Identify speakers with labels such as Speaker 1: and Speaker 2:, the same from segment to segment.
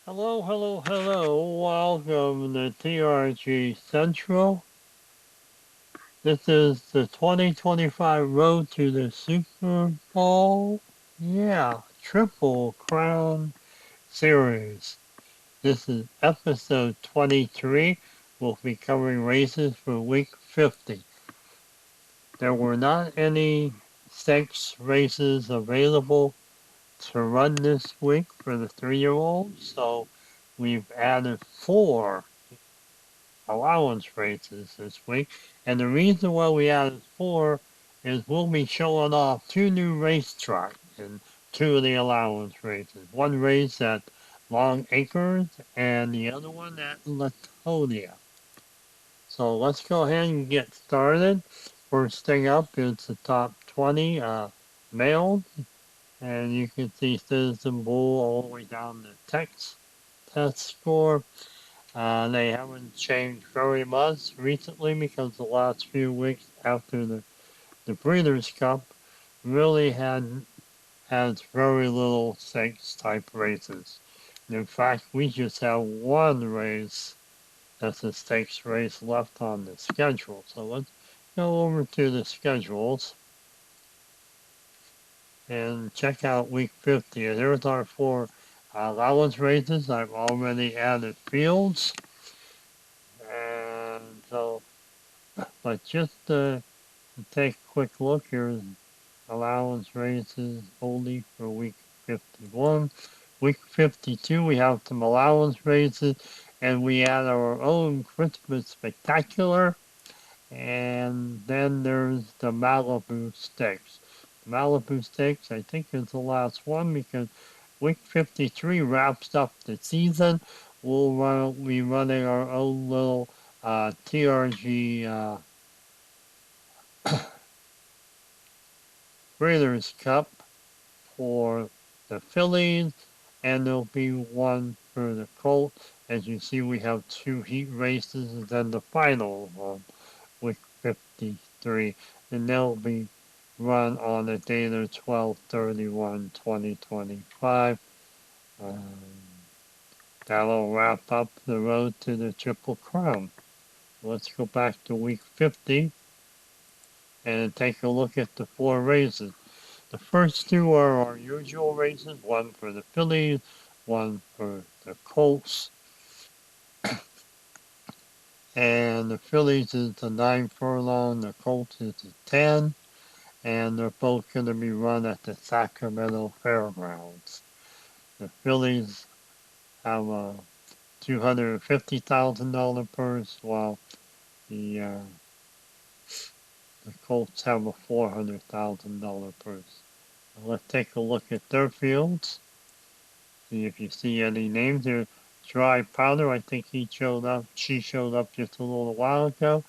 Speaker 1: Hello, hello, hello. Welcome to TRG Central. This is the 2025 Road to the Super Bowl. Yeah, Triple Crown Series. This is episode 23. We'll be covering races for week 50. There were not any stakes races available to run this week for the 3-year-olds, so we've added 4 allowance races this week. And the reason why we added 4 is we'll be showing off 2 new racetracks in 2 of the allowance races. One race at LongAcres and the other one at Latonia. So let's go ahead and get started. First thing up is the top 20 males. And you can see Citizen Bull all the way down to test score. They haven't changed very much recently because the last few weeks after the Breeders' Cup really has very little stakes type races. In fact, we just have one race that's a stakes race left on the schedule. So let's go over to the schedules and check out week 50. Here's our 4 allowance races. I've already added fields. And so, but just take a quick look, here's allowance races only for week 51. Week 52, we have some allowance races, and we add our own Christmas spectacular. And then there's the Malibu Stakes. Malibu Stakes, I think, is the last one because week 53 wraps up the season. We'll be running our own little TRG Breeders' Cup for the fillies, and there'll be one for the colts. As you see, we have 2 heat races, and then the final on week 53, and they'll be run on the date of 12/31/2025. Um, that'll wrap up the road to the Triple Crown. Let's go back to week 50 and take a look at the 4 races. The first 2 are our usual races, one for the fillies, one for the colts. And the fillies is the 9 furlong, the colts is the 10, and they're both going to be run at the Sacramento Fairgrounds. The fillies have a $250,000 purse, while the uh, the colts have a $400,000 purse. Let's take a look at their fields. See if you see any names here. Dry Powder, I think he showed up. She showed up just a little while ago.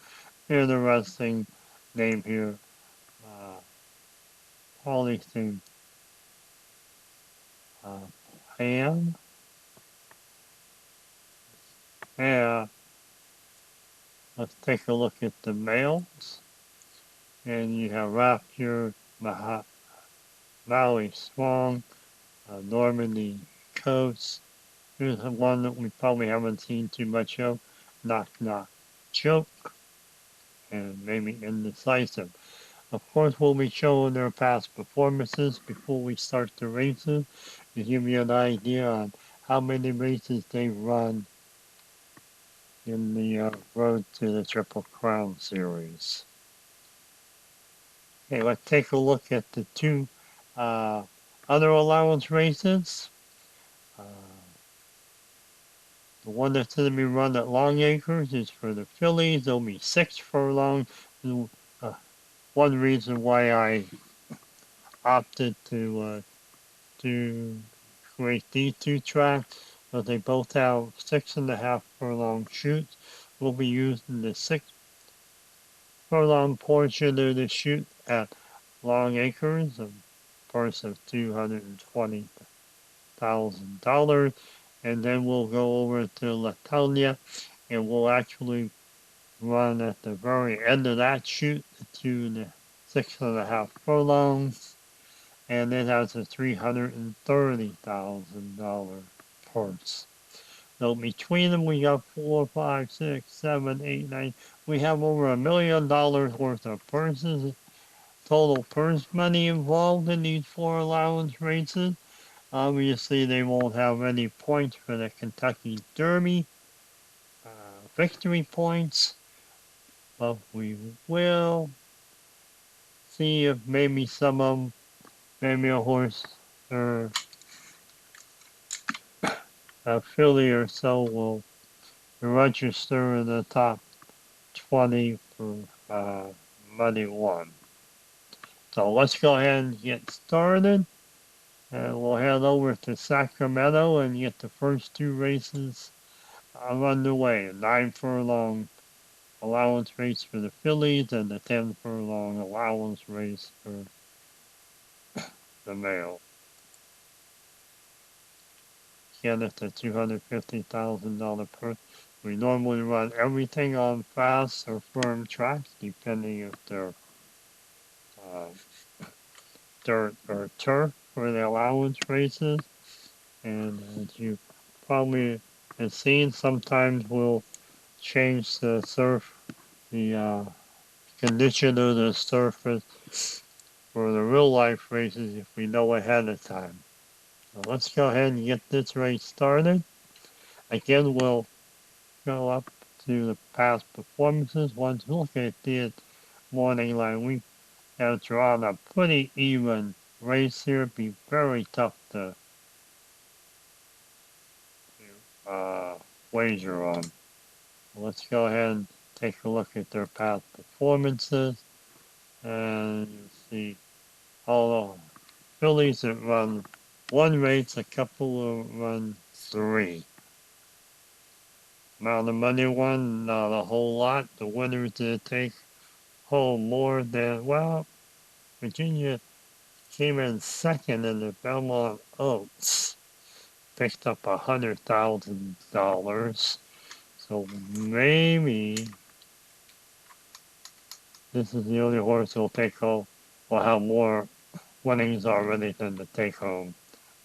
Speaker 1: Here's the wrestling name here. Uh, Polythene uh, Pam. Yeah. Let's take a look at the males. And you have Rapture, Maui Swan, Normandy Coast. Here's one that we probably haven't seen too much of. Knock Knock Choke. And maybe Indecisive. Of course, we'll be showing their past performances before we start the races to give you an idea on how many races they've run in the Road to the Triple Crown series. Okay, let's take a look at the 2 uh, other allowance races. Uh, the one that's going to be run at LongAcres is for the fillies. There'll be 6 furlongs. Uh, one reason why I opted to create these 2 tracks, but they both have 6.5 furlong chutes. We'll be using the 6 furlong portion of the chute at LongAcres, a price of $220,000, and then we'll go over to Latonia, and we'll actually run at the very end of that chute to the 6.5 furlongs, and it has a $330,000 purse. So between them, we got 4, 5, 6, 7, 8, 9. We have over $1 million worth of purses, total purse money involved in these 4 allowance races. Obviously, they won't have any points for the Kentucky Derby, victory points, but we will see if maybe some of them, maybe a horse or a filly or so will register in the top 20 for money won. So let's go ahead and get started. And we'll head over to Sacramento and get the first 2 races underway. 9 furlong allowance race for the fillies and the 10 furlong allowance race for the male. Again, it's a $250,000 purse. We normally run everything on fast or firm tracks, depending if they're uh, dirt or turf for the allowance races. And as you probably have seen, sometimes we'll change the condition of the surface for the real life races if we know ahead of time. So let's go ahead and get this race started. Again, we'll go up to the past performances. Once we look at the morning line, we have drawn a pretty even race here. It'd be very tough to uh, wager on. Let's go ahead and take a look at their past performances. And you see all the fillies that run 1 race, a couple will run 3. Amount of money won, not a whole lot. The winners did take home more than, well, Virginia came in second in the Belmont Oaks, picked up $100,000. So maybe this is the only horse who'll take home, will have more winnings already than the take home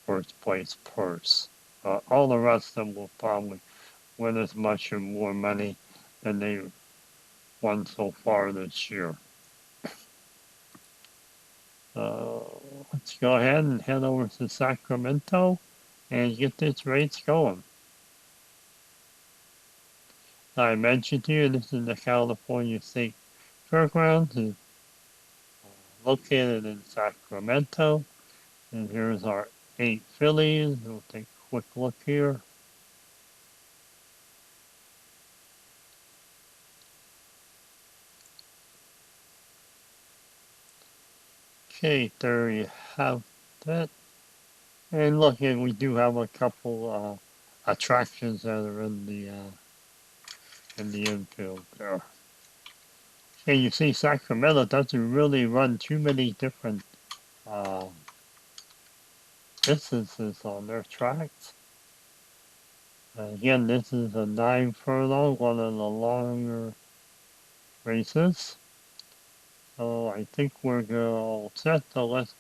Speaker 1: first place purse. All the rest of them will probably win as much or more money than they won so far this year. Let's go ahead and head over to Sacramento and get this race going. I mentioned to you, this is the California State Fairgrounds, located in Sacramento. And here's our 8 fillies. We'll take a quick look here. Okay, there you have that. And look, and we do have a couple attractions that are in the infield there. And you see, Sacramento doesn't really run too many different uh, distances on their tracks. Again, this is a 9 furlong, one of the longer races. So I think we're all set. So let's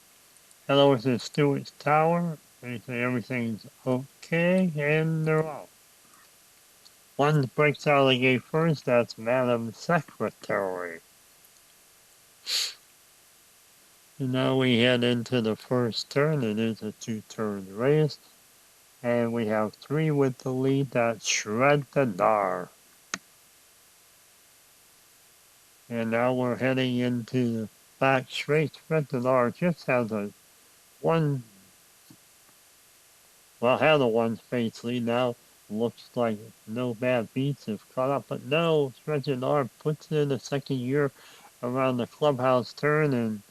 Speaker 1: head over to Stewart's Tower. They say everything's okay, and they're off. One breaks out of the gate first, that's Madam Secretary. And now we head into the first turn. It is a 2-turn race. And we have 3 with the lead, that's Shred the Dar. And now we're heading into the back straight. Shred the Dar just has a had a 1-space lead now. Looks like no bad beats have caught up, but no, Shred the Dar puts it in the second year around the clubhouse turn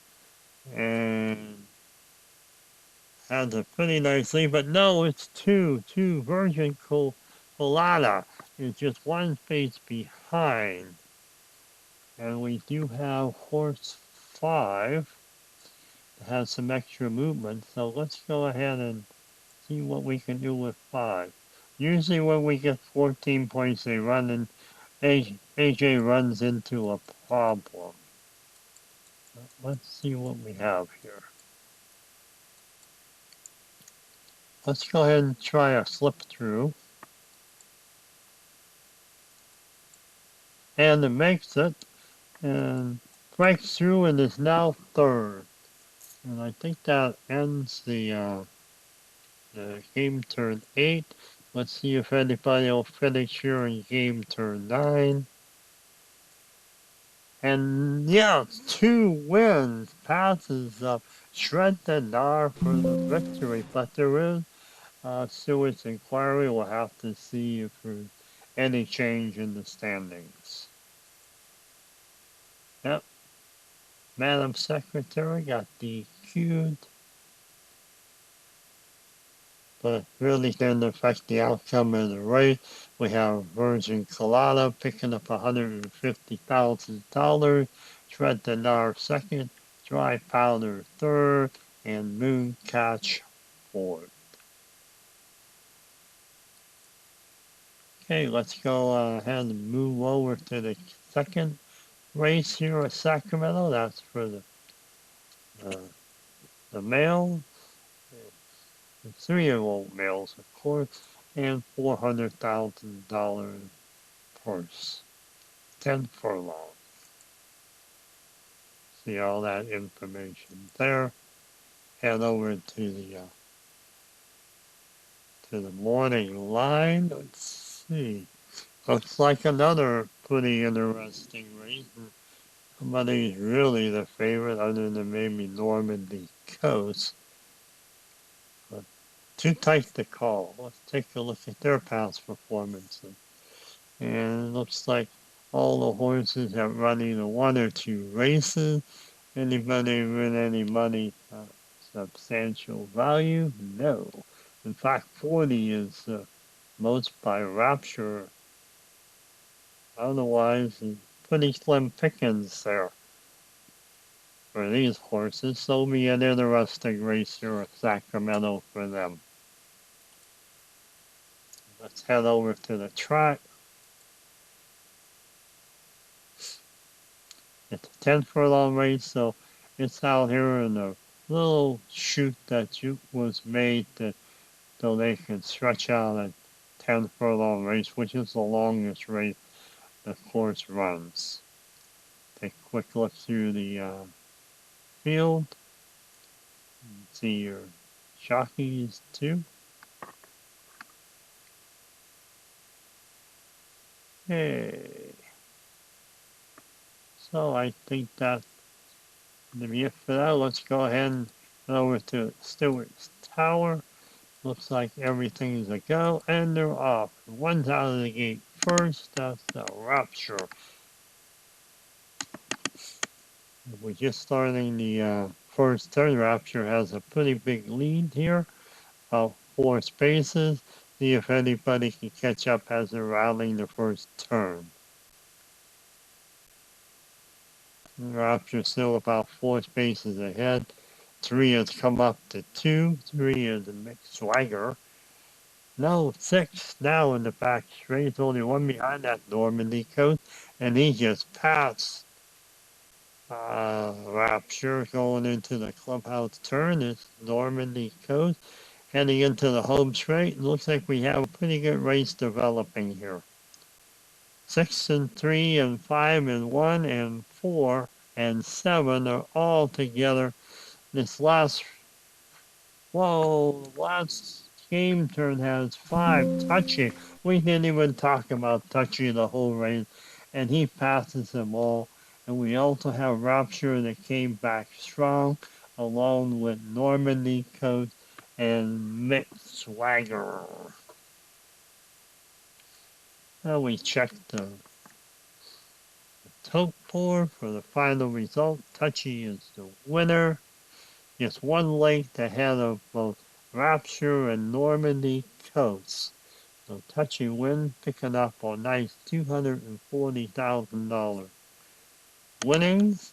Speaker 1: and has a pretty nice lead, but no, it's two. Virgin Colada is just 1 space behind. And we do have horse 5 that has some extra movement, so let's go ahead and see what we can do with 5. Usually when we get 14 points, they run and AJ runs into a problem. Let's see what we have here. Let's go ahead and try a slip through. and it makes it and breaks through and is now third. And I think that ends the game turn 8. Let's see if anybody will finish here in game turn 9. And yeah, 2 wins, passes Shred the Gnar for the victory, but there is Stewart's inquiry. We'll have to see if there's any change in the standings. Yep, Madam Secretary got DQ'd, but really didn't affect the outcome of the race. We have Virgin Colada picking up $150,000, Shred the Gnar second, Dry Powder third, and Mooncatch fourth. Okay, let's go ahead and move over to the second race here at Sacramento. That's for the male, the 3-year-old males, of course, and $400,000 purse, 10 furlong. See all that information there. Head over to the morning line. Let's see. Looks like another pretty interesting race. Somebody's really the favorite, other than maybe Normandy Coast. But too tight to call. Let's take a look at their past performances. And it looks like all the horses have run either 1 or 2 races. Anybody win any money? Substantial value? No. In fact, 40 is most by Rapture. Otherwise, pretty slim pickings there for these horses. So be an interesting race here at Sacramento for them. Let's head over to the track. It's a 10 furlong race, so it's out here in a little chute that was made so they can stretch out a 10 furlong race, which is the longest race the course runs. Take a quick look through the field. See your jockeys too. Hey. So I think that's the it for that. Let's go ahead and go over to Stewart's Tower. Looks like everything's a go, and they're off. One's out of the gate first. That's the Rapture. We're just starting the first turn. Rapture has a pretty big lead here, about 4 spaces. See if anybody can catch up as they're rallying the first turn. Rapture still about 4 spaces ahead. 3 has come up to 2. 3 is a mixed swagger. No, 6 now in the back straight. Only one behind that Normandy Coast, and he just passed Rapture going into the clubhouse turn. It's Normandy Coast heading into the home straight. Looks like we have a pretty good race developing here. 6 and 3 and 5 and 1 and 4 and 7 are all together. This last game turn has 5. Touchy. We didn't even talk about Touchy the whole race, and he passes them all. And we also have Rapture that came back strong, along with Normandy Coast and Mixed Swagger. Now we check the tote board for the final result. Touchy is the winner. Just 1 length ahead of both Rapture and Normandy Coast. So Touchy win, picking up a nice $240,000. Winnings,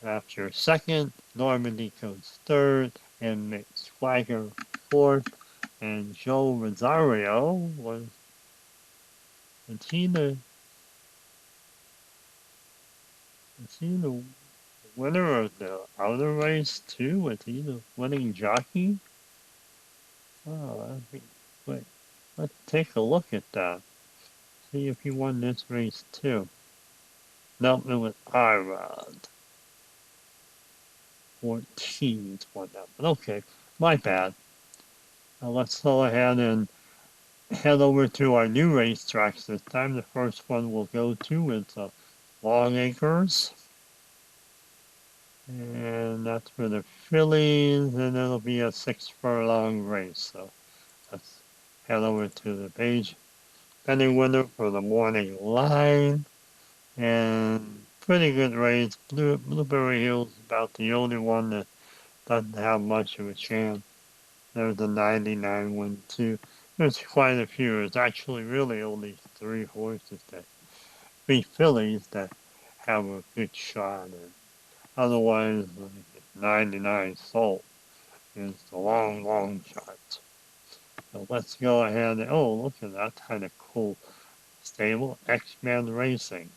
Speaker 1: Rapture second, Normandy Coast third, and Mick Swagger fourth. And Joe Rosario was he the winner of the outer race too? Was he the winning jockey? Oh, wait, let's take a look at that. see if he won this race too. Nope, it was Irod. 14th one that one. Okay, my bad. Now let's go ahead and head over to our new racetracks this time. The first one we'll go to is LongAcres. And that's for the fillies, and it'll be a 6 furlong race. So let's head over to the page. Penny winner for the morning line. And pretty good race. Blueberry Hill's about the only one that doesn't have much of a chance. There's a 99 win too. There's quite a few. It's actually really only 3 fillies that have a good shot. And otherwise, 99 salt is the long, long shot. So let's go ahead and, oh, look at that kind of cool stable. X-Men Racing.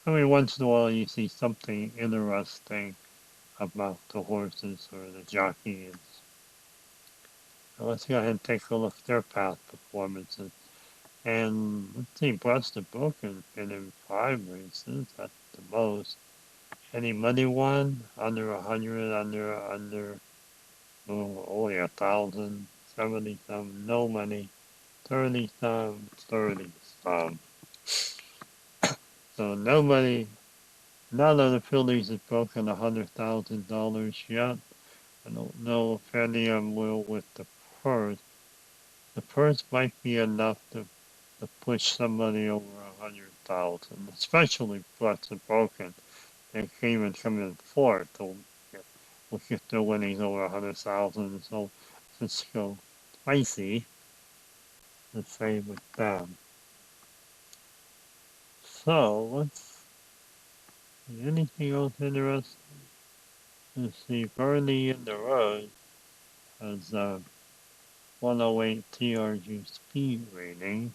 Speaker 1: I mean, once in a while you see something interesting about the horses or the jockeys. So let's go ahead and take a look at their past performances. And let's see, Breast the Book has been in 5 races. That's the most. Any money won? Under 100, under, oh, only 1,000, 70 some, no money, 30 some, 30 some. So nobody, none of the fillies has broken $100,000 yet. I don't know if any of them will with the purse. The purse might be enough to push somebody over 100,000, especially Breast the Broken. They can even come in fourth. We'll get their winnings over 100,000. So let's go spicy. The same with them. So let's see anything else interesting. Let's see, Bernie in the Road has 108 TRG speed rating.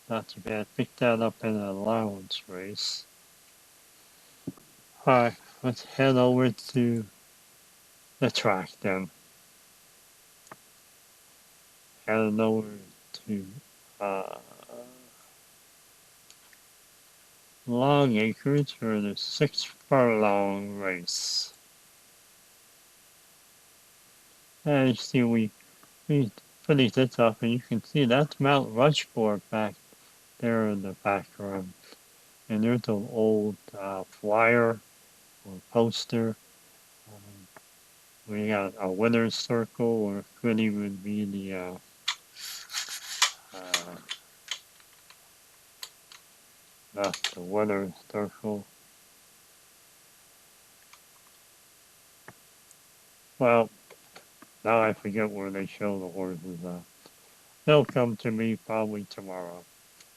Speaker 1: Not too bad. Picked that up in an allowance race. Alright, let's head over to the track then. Head over to LongAcres for the 6 furlong race. And you see we finish this up and you can see that's Mount Rushmore back there in the background. And there's an old flyer or poster. We got a winner's circle, or it could even be the not the winner's circle. Well, now I forget where they show the horses. They'll come to me probably tomorrow.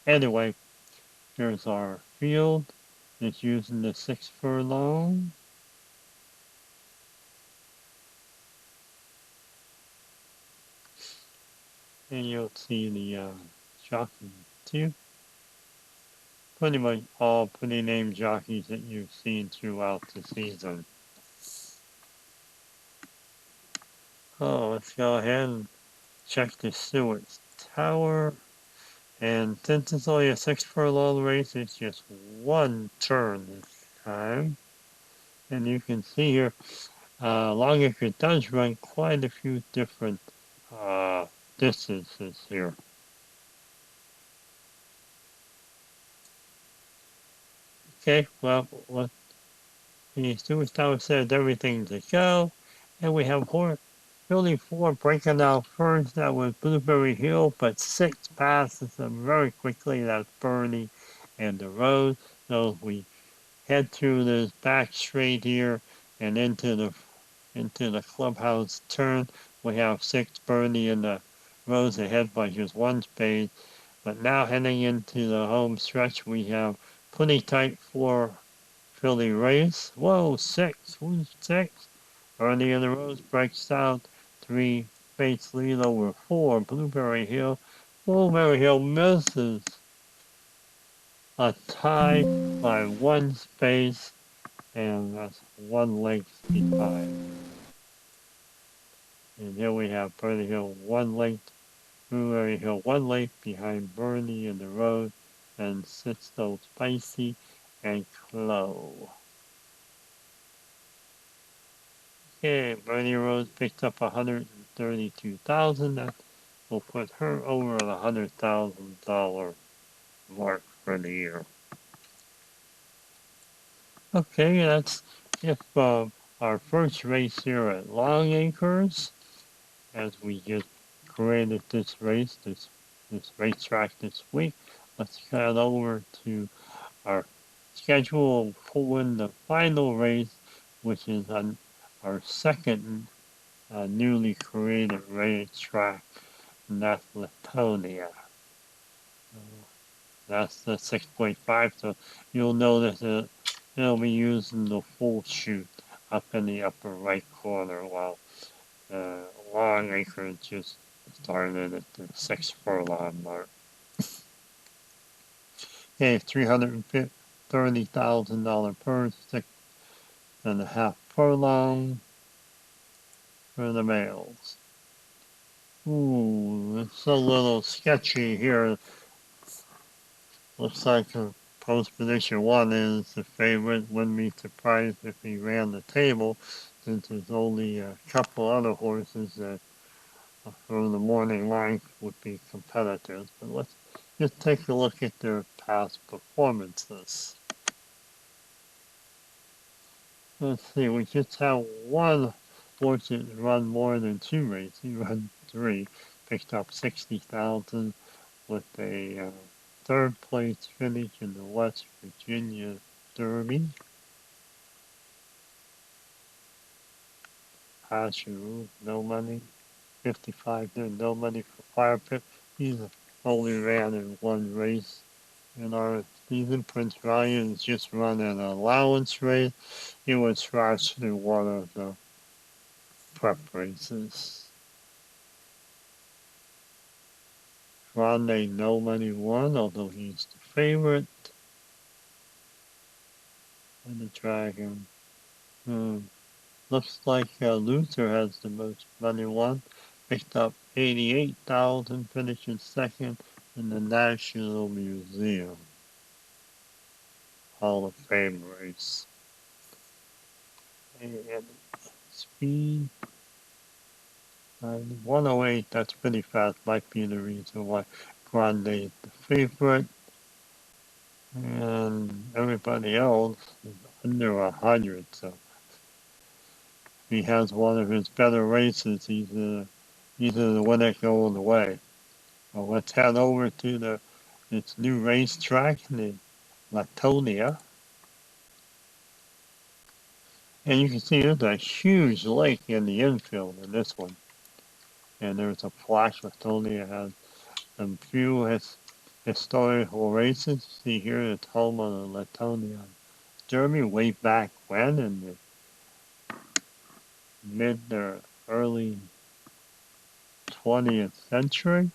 Speaker 1: Anyway, here's our field. It's using the 6 furlong. And you'll see the jockeys too. Pretty much all pretty named jockeys that you've seen throughout the season. Oh, let's go ahead and check the Stewart's Tower. And since it's only a 6 furlong race, it's just one turn this time. And you can see here, LongAcres does run quite a few different distances here. Okay, well, the Stewart's Tower says everything's a go. And we have really 4 breaking out first. That was Blueberry Hill, but 6 passes them very quickly. That's Bernie and the Rose. So we head through this back straight here and into the clubhouse turn. We have 6 Bernie and the Rose ahead by just 1 space. But now heading into the home stretch, we have pretty tight 4 filly race. Whoa, 6. Who's 6? Bernie and the Rose breaks out. 3 Bates lead over 4. Blueberry Hill. Blueberry Hill misses a tie by 1 space, and that's 1 length behind. And here we have Bernie Hill 1 length Blueberry Hill 1 lake behind Bernie in the road, and Sisto Spicy and Clo. Okay, Bernie Rose picked up 132,000. That will put her over the $100,000 mark for the year. Okay, that's if our first race here at LongAcres, as we just created this race, this racetrack this week. Let's head over to our schedule for the final race, which is on our second newly created racetrack, and that's Latonia. That's the 6.5, so you'll notice that it'll be using the full chute up in the upper right corner, while LongAcre just started at the 6 furlong mark. Okay, $330,000 per 6.5 furlong for the males. Ooh, it's a little sketchy here. Looks like post position 1 is the favorite. Wouldn't be surprised if he ran the table, since there's only a couple other horses that from the morning line would be competitors. But let's just take a look at their past performances. Let's see, we just have one horse that run more than 2 races. He run 3, picked up 60,000 with a third place finish in the West Virginia Derby. Hashu, no money. 55 there, no money for Fire Pit. He's only ran in 1 race in our season. Prince Ryan's just run an allowance race. He was scratched through one of the prep races. Grande no money won, although he's the favorite. And the Dragon. Looks like Luther has the most money won. Picked up 88,000, finishing second in the National Museum Hall of Fame race. And speed 108, that's pretty fast. Might be the reason why Grande is the favorite. And everybody else is under 100, so he has one of his better races. He's the winner going the way. Well, let's head over to this new racetrack, the Latonia. And you can see there's a huge lake in the infield in this one. And there's a flash. Latonia has some few historical races. See here, it's home of the Latonia Derby way back when in the mid or early 20th century.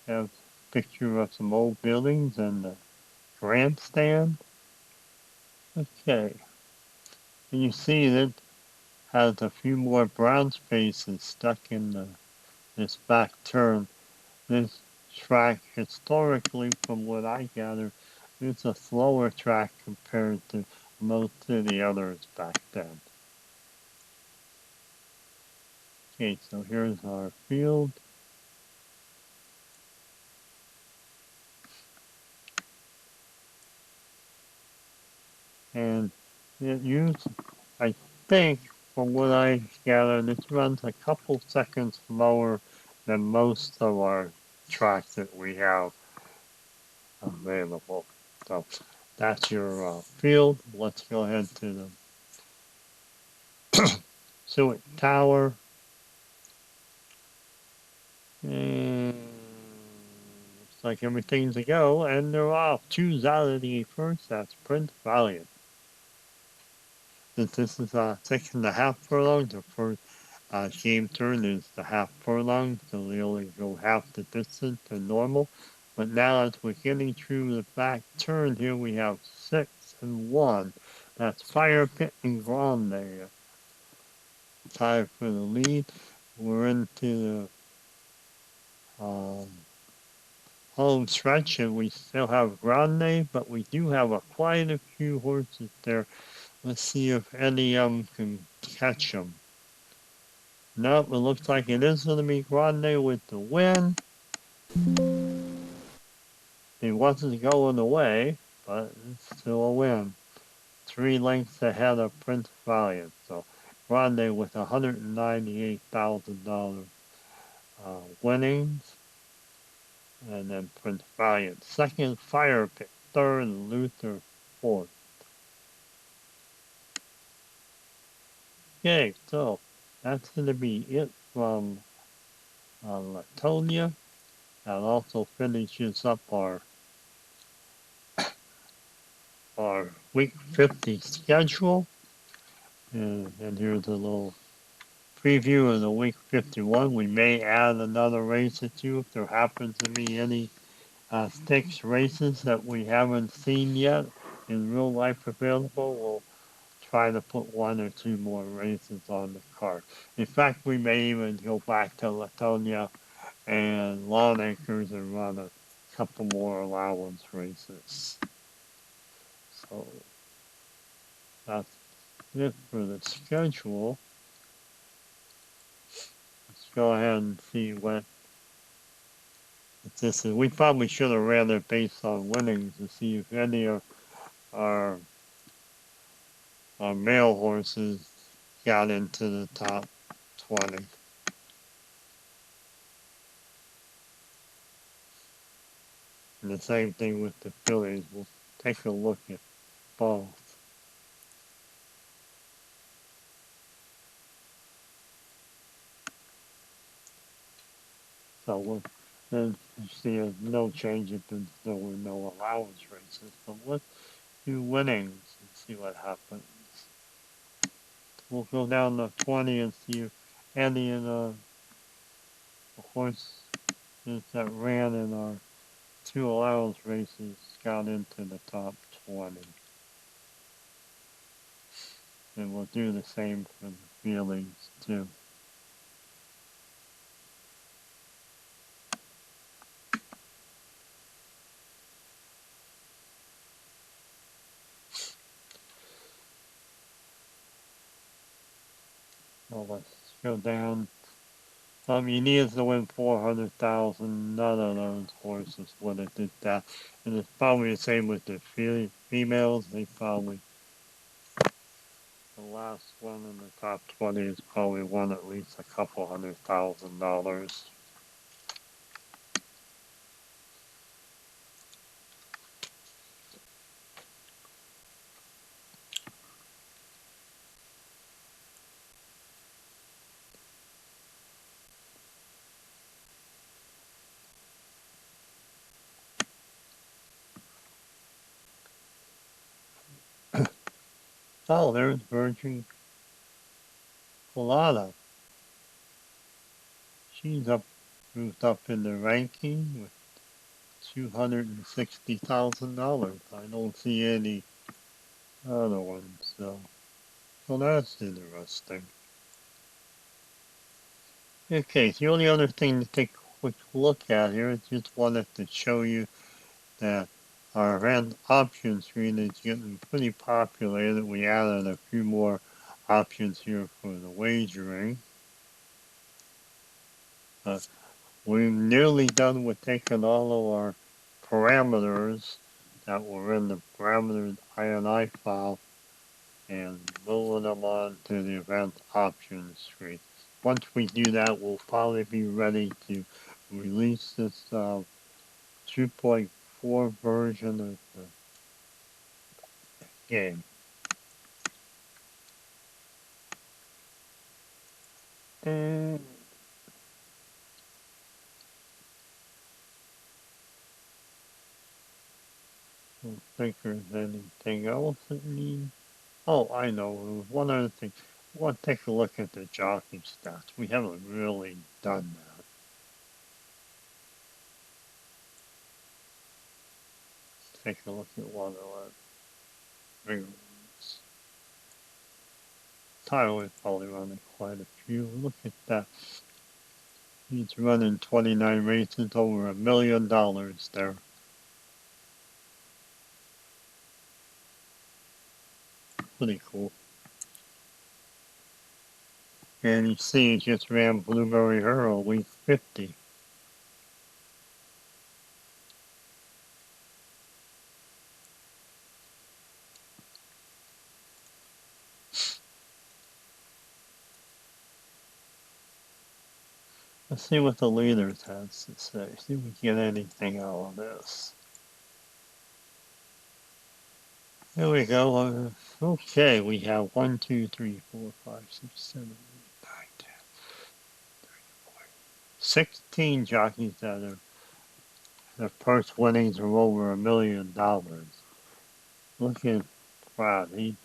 Speaker 1: Have a picture of some old buildings and the grandstand. Okay. And you see that has a few more brown spaces stuck in this back turn. This track, historically, from what I gather, is a slower track compared to most of the others back then. Okay, so here's our field. And it used, I think, from what I gather, this runs a couple seconds slower than most of our tracks that we have available. So that's your field. Let's go ahead to the Suet Tower. And looks like everything's a go, and they're off. Choose out of the first. That's Prince Valiant. Since this is 6.5 furlongs, the first game turn is the half furlong, so they only go half the distance than normal. But now as we're getting through the back turn here, we have 6 and 1. That's Fire Pit and Grande. Tied for the lead. We're into home stretch, and we still have Grande, but we do have quite a few horses there. Let's see if any of them can catch them. Nope, it looks like it is going to be Grande with the win. It wasn't going away, but it's still a win. 3 lengths ahead of Prince Valiant. So Grande with $198,000 winnings. And then Prince Valiant second, Fire Pit third, Luther fourth. Okay, so that's going to be it from Latonia. That also finishes up our week 50 schedule. And here's a little preview of the week 51. We may add another race or two if there happens to be any stakes races that we haven't seen yet in real life available. We'll try to put 1 or 2 more races on the card. In fact, we may even go back to Latonia and LongAcres and run a couple more allowance races. So that's it for the schedule. Let's go ahead and see what this is. We probably should have ran it based on winnings to see if any of our male horses got into the top 20. And the same thing with the fillies. We'll take a look at both. So then you see no changes, there were no allowance races. But let's do winnings and see what happens. We'll go down to 20 and see if any of the horses that ran in our 2 allowance races got into the top 20. And we'll do the same for the feelings too. So let's go down. You needed to win 400,000. None of those horses would have did that. And it's probably the same with the females. They probably, the last one in the top 20 is probably won at least a couple $100,000. Oh, there's Virgin Colada. She's moved up in the ranking with $260,000. I don't see any other ones, so that's interesting. Okay, so the only other thing to take a quick look at here is just wanted to show you that our event option screen is getting pretty popular. That we added a few more options here for the wagering. We're nearly done with taking all of our parameters that were in the parameters INI file and moving them on to the event options screen. Once we do that, we'll probably be ready to release this 2.4 version of the game. And I don't think there's anything else that needs. Oh, I know. There was one other thing. I want to take a look at the jockey stats. We haven't really done that. Take a look at one of our bigger ones. Tyler is probably running quite a few. Look at that. He's running 29 races, over $1 million there. Pretty cool. And you see, he just ran Blueberry Hurdle, week 50. Let's see what the leaders has to say. See if we get anything out of this. Here we go. Okay, we have 1, 2, 3, 4, 5, 6, 7, 8, 9, 10, 16 jockeys that are their purse winnings are over $1 million. Look at, wow, these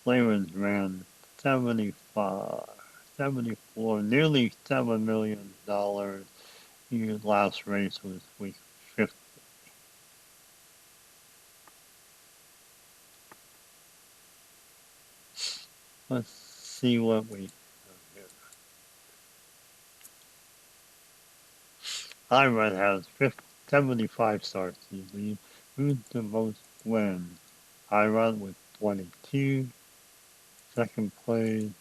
Speaker 1: Flavors ran 75, 74, nearly $7 million. Your last race was week 50. Let's see what we have here. Irad has 75 starts. Who's the most wins? Irad with 22. Second place,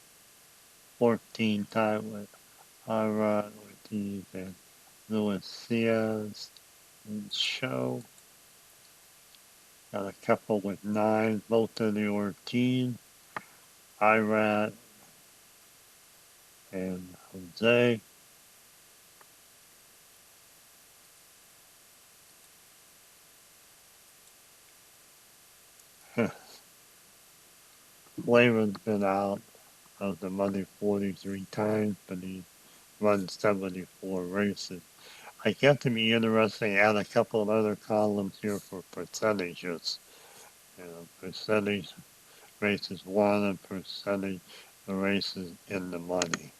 Speaker 1: 14 time with Irad Ortiz and Luis Diaz and Show. Got a couple with 9, both of the Ortiz, Irad, and Jose. Flavor's been out of the money 43 times, but he run 74 races. I get to be interesting, add a couple of other columns here for percentages. Percentage races won and percentage of races in the money.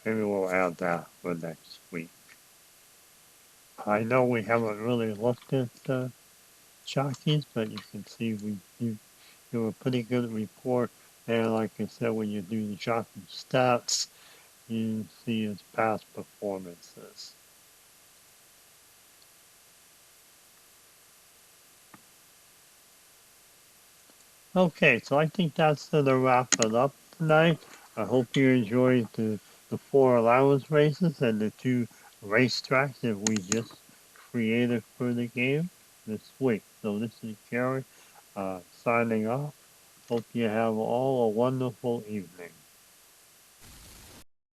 Speaker 1: Maybe we'll add that for next week. I know we haven't really looked at jockeys, but you can see we do a pretty good report. And like I said, when you do the jockey stats, you see his past performances. Okay, so I think that's gonna wrap it up tonight. I hope you enjoyed the 4 allowance races and the 2 racetracks that we just created for the game this week. So this is Gary signing off. Hope you have all a wonderful evening.